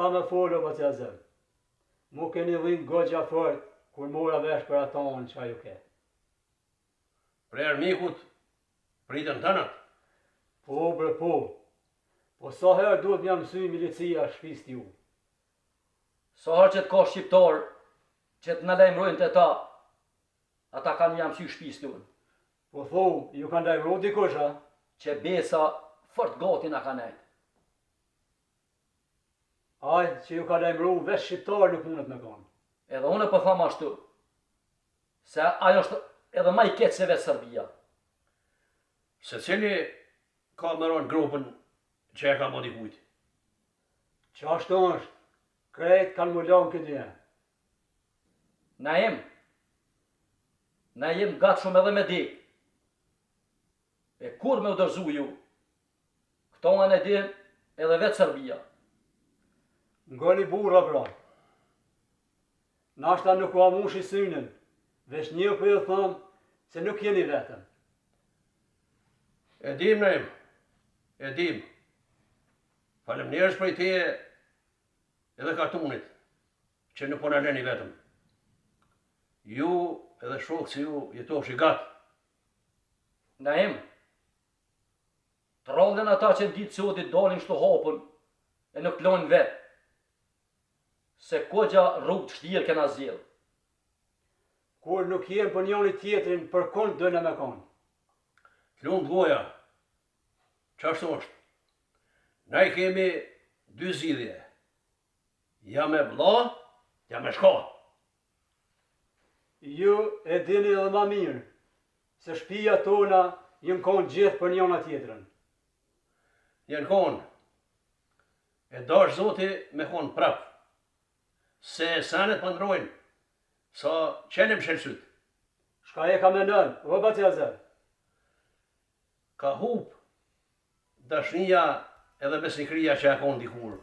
a me folë o bëtja zëm. Mu keni dhinë gogja fort, kur mora vesh për aton që ju ke. Për armikut, pritën tënët? Po, bre, po. Po sa herë duhet mja mësy milicia shpist ju. Sa herë që t'ka shqiptar, që t'na lajmërojnë të ta, ata kanë mja mësy shpist ju. Po thu, ju kanë lajmëru dikush, a? Që besa fort gati na ka nejt. Aj, që ju ka lajmëru vesh shqiptar nuk mundet me kanë. Edhe unë po tham ashtu, se ajo është edhe ma i keq se vetë Serbia. Se cili ka mëron grupën që e ka modikujt? Që ashtu është, krejt kanë më lanë këtë një. Na jem gatë shumë edhe me di. E kur me u dërzu ju, këto nga ne din edhe vetë Serbia. Ngoni burra pra. Nashta nuk u amushi synën, vesh një për ju thëmë se nuk jeni vetëm. E dim, Naim, e dim. Faleminderit për teje edhe kartunit, që nuk po na lëni vetëm. Ju edhe shokë si ju jetoshi gatë. Naim, trollen ata që ditë sotit dalin shto hapën e nuk lojnë vetë. Se kogja rrugë të shtirë kena zjedhë. Kur nuk jem për njëri tjetrin, për kont dëna me kanë. T'lumë goja, që ashtu është? Na i kemi dy zgjidhje. Ja me vlla, ja me shka. Ju e dini edhe ma mirë, se shtëpia tona jën konë gjithë për njëna tjetrën. Jën konë, e dash Zoti me konë prapë. Se sanet pëndrojnë, sa qenim shelsyt. Shka e ka me nën, o bëtja zë? Ka hup dashnia edhe besnikria që e konë dikur.